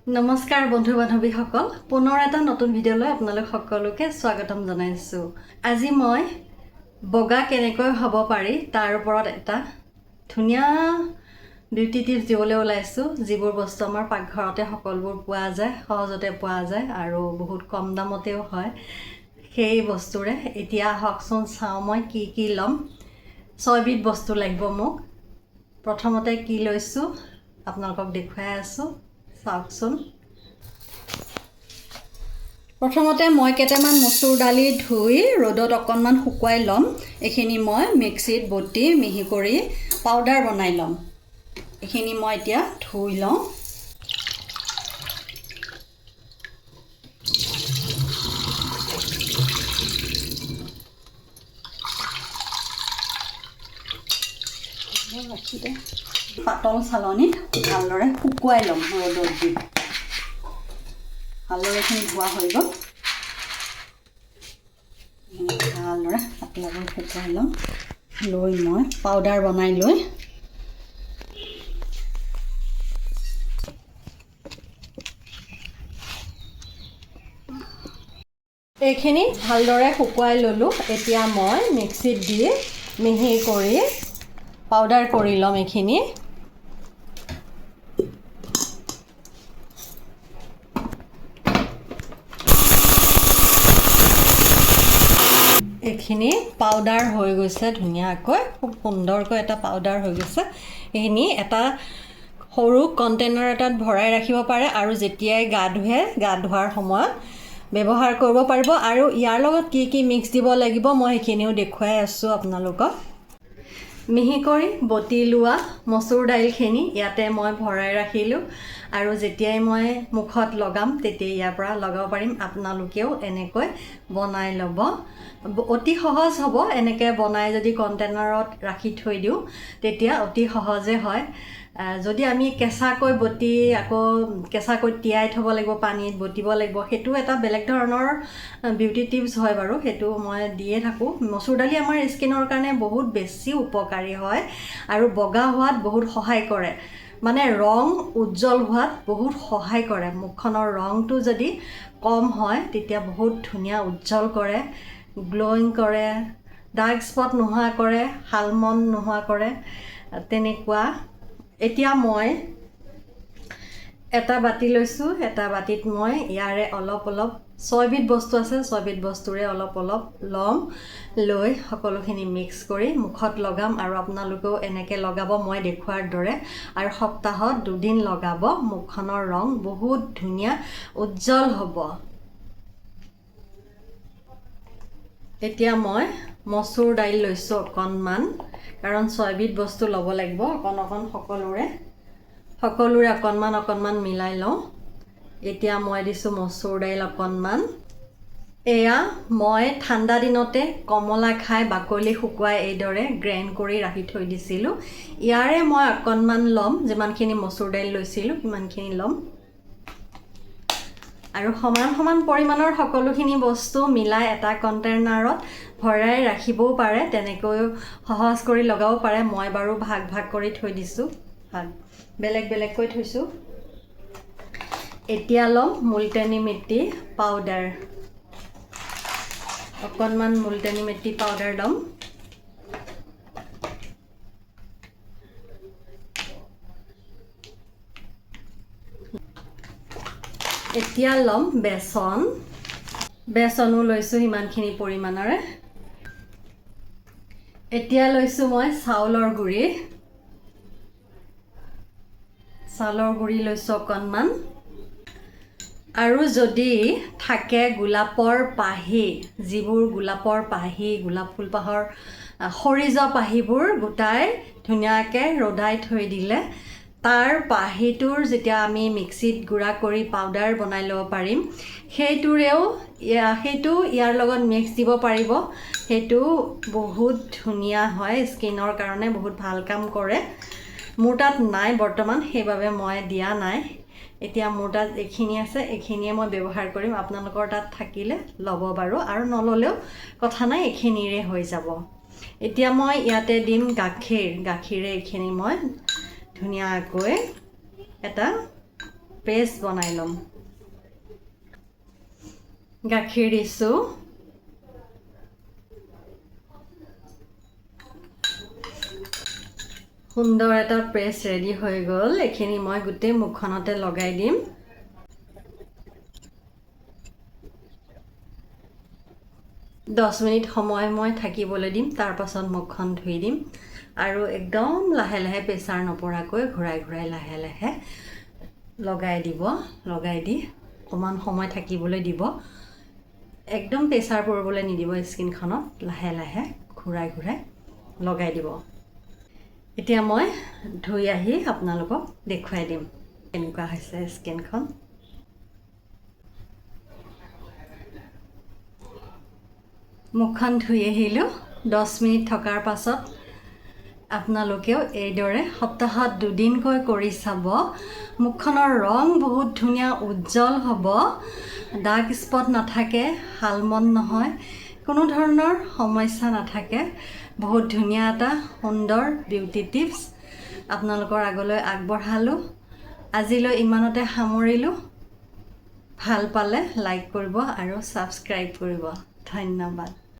নমস্কাৰ বন্ধু বান্ধৱীসকল, পুনৰ এটা নতুন ভিডিঅ'লৈ আপোনালোক সকলোকে স্বাগতম জনাইছোঁ। আজি মই বগা কেনেকৈ হ'ব পাৰি তাৰ ওপৰত এটা ধুনীয়া বিউটি টিপছ দিবলৈ ওলাইছোঁ। যিবোৰ বস্তু আমাৰ পাকঘৰতে সকলোবোৰ পোৱা যায়, সহজতে পোৱা যায় আৰু বহুত কম দামতেও হয়। সেই বস্তুৰে এতিয়া আহকচোন চাওঁ মই কি ল'ম। 6 বিধ বস্তু লাগিব মোক। প্ৰথমতে কি লৈছোঁ আপোনালোকক দেখুৱাই আছোঁ, চাওকচোন। প্ৰথমতে মই কেইটামান মচুৰ দালি ধুই ৰ'দত অকণমান শুকুৱাই ল'ম। এইখিনি মই মিক্সিত বটি মিহি কৰি পাউডাৰ বনাই ল'ম। এইখিনি মই এতিয়া ধুই লওঁ। পাতল চালনীত ভালদৰে শুকুৱাই ল'ম ৰ'দত দি। ভালদৰে এইখিনি ধোৱা হৈ গ'ল। ভালদৰে পাতলাকৈ শুকুৱাই ল'ম। লৈ মই পাউডাৰ বনাই লৈ এইখিনি ভালদৰে শুকুৱাই ল'লোঁ। এতিয়া মই মিক্সিত দি মিহি কৰি পাউডাৰ কৰি ল'ম। এইখিনি পাউডাৰ হৈ গৈছে ধুনীয়াকৈ, খুব সুন্দৰকৈ এটা পাউডাৰ হৈ গৈছে। এইখিনি এটা সৰু কণ্টেইনাৰ এটাত ভৰাই ৰাখিব পাৰে আৰু যেতিয়াই গা ধোৱাৰ সময়ত ব্যৱহাৰ কৰিব পাৰিব। আৰু ইয়াৰ লগত কি মিক্স দিব লাগিব মই সেইখিনিও দেখুৱাই আছোঁ আপোনালোকক। মিহি কৰি বটি লোৱা মচুৰ দাইলখিনি ইয়াতে মই ভৰাই ৰাখিলোঁ আৰু যেতিয়াই মই মুখত লগাম তেতিয়াই ইয়াৰ পৰা লগাব পাৰিম। আপোনালোকেও এনেকৈ বনাই ল'ব, অতি সহজ হ'ব। এনেকৈ বনাই যদি কণ্টেইনাৰত ৰাখি থৈ দিওঁ তেতিয়া অতি সহজে হয়। যদি আমি কেঁচাকৈ বটি আকৌ কেঁচাকৈ তিয়াই থ'ব লাগিব, পানীত বটিব লাগিব, সেইটো এটা বেলেগ ধৰণৰ বিউটি টিপছ হয় বাৰু। সেইটো মই দিয়ে থাকোঁ। মচুৰ দালি আমাৰ স্কিনৰ কাৰণে বহুত বেছি উপকাৰী হয় আৰু বগা হোৱাত বহুত সহায় কৰে। মানে ৰং উজ্জ্বল হোৱাত বহুত সহায় কৰে। মুখখনৰ ৰংটো যদি কম হয় তেতিয়া বহুত ধুনীয়া উজ্জ্বল কৰে, গ্ল'য়িং কৰে, ডাৰ্ক স্পট নোহোৱা কৰে, শালমন নোহোৱা কৰে, তেনেকুৱা। এতিয়া মই এটা বাতি লৈছোঁ। এটা বাতিত মই ইয়াৰে অলপ 6 বিধ বস্তু আছে, 6 বিধ বস্তুৰে অলপ ল'ম। লৈ সকলোখিনি মিক্স কৰি মুখত লগাম আৰু আপোনালোকেও এনেকৈ লগাব মই দেখুৱাৰ দৰে। আৰু সপ্তাহত 2 দিন লগাব। মুখখনৰ ৰং বহুত ধুনীয়া উজ্জ্বল হ'ব। এতিয়া মই মচুৰ দাইল লৈছোঁ অকণমান, কাৰণ 6 বিধ বস্তু ল'ব লাগিব। অকণ সকলোৰে অকণমান মিলাই লওঁ। এতিয়া মই দিছোঁ মচুৰ দাইল অকণমান। এয়া মই ঠাণ্ডা দিনতে কমলা খাই বাকলি শুকুৱাই এইদৰে গ্ৰাইণ্ড কৰি ৰাখি থৈ দিছিলোঁ। ইয়াৰে মই অকণমান ল'ম, যিমানখিনি মচুৰ দাইল লৈছিলোঁ সিমানখিনি ল'ম। আৰু সমান পৰিমাণৰ সকলোখিনি বস্তু মিলাই এটা কণ্টেইনাৰত ভৰাই ৰাখিবও পাৰে, তেনেকৈও সহজ কৰি লগাব পাৰে। মই বাৰু ভাগ কৰি থৈ দিছোঁ, বেলেগকৈ থৈছোঁ। এতিয়া ল'ম মুলতানী মিট্টি পাউডাৰ। অকণমান মুলতানী মিট্টি পাউডাৰ ল'ম। এতিয়া ল'ম বেচনো লৈছোঁ সিমানখিনি পৰিমাণৰে। এতিয়া লৈছোঁ মই চাউলৰ গুড়ি লৈছোঁ অকণমান। আৰু যদি থাকে গোলাপৰ পাহি, যিবোৰ গোলাপৰ পাহি, গোলাপ ফুলপাহৰ সৰি যোৱা পাহিবোৰ গোটাই ধুনীয়াকৈ ৰ'দাই থৈ দিলে তাৰ পাহিটোৰ যেতিয়া আমি মিক্সিত গুড়া কৰি পাউডাৰ বনাই ল'ব পাৰিম। সেইটো ইয়াৰ লগত মিক্স দিব পাৰিব। সেইটো বহুত ধুনীয়া হয়, স্কিনৰ কাৰণে বহুত ভাল কাম কৰে। মোৰ তাত নাই বৰ্তমান, সেইবাবে মই দিয়া নাই। এতিয়া মোৰ তাত এইখিনি আছে, এইখিনিয়ে মই ব্যৱহাৰ কৰিম। আপোনালোকৰ তাত থাকিলে ল'ব বাৰু, আৰু নল'লেও কথা নাই, এইখিনিৰে হৈ যাব। এতিয়া মই ইয়াতে দিম গাখীৰে এইখিনি মই ধুনীয়াকৈ এটা পেষ্ট বনাই ল'ম। গাখীৰ দিছোঁ, সুন্দৰ এটা পেষ্ট ৰেডি হৈ গ'ল। এইখিনি মই গোটেই মুখখনতে লগাই দিম। 10 মিনিট সময় মই থাকিবলৈ দিম, তাৰ পাছত মুখখন ধুই দিম আৰু একদম লাহে লাহে প্ৰেছাৰ নপৰাকৈ ঘূৰাই ঘূৰাই লাহে লাহে লগাই দিব। লগাই দি অকণমান সময় থাকিবলৈ দিব। একদম প্ৰেছাৰ পৰিবলৈ নিদিব স্কিনখনত, লাহে লাহে ঘূৰাই ঘূৰাই লগাই দিব। এতিয়া মই ধুই আহি আপোনালোকক দেখুৱাই দিম কেনেকুৱা হৈছে স্কিনখন। মুখখন ধুই আহিলোঁ। 10 মিনিট থকাৰ পাছত আপোনালোকেও এইদৰে সপ্তাহত 2 দিনকৈ কৰি চাব। মুখখনৰ ৰং বহুত ধুনীয়া উজ্জ্বল হ'ব, ডাৰ্ক স্পট নাথাকে, শালমন নহয়, কোনো ধৰণৰ সমস্যা নাথাকে। বহুত ধুনীয়া এটা সুন্দৰ বিউটি টিপছ আপোনালোকৰ আগলৈ আগবঢ়ালোঁ। আজিলৈ ইমানতে সামৰিলোঁ। ভাল পালে লাইক কৰিব আৰু ছাবস্ক্ৰাইব কৰিব। ধন্যবাদ।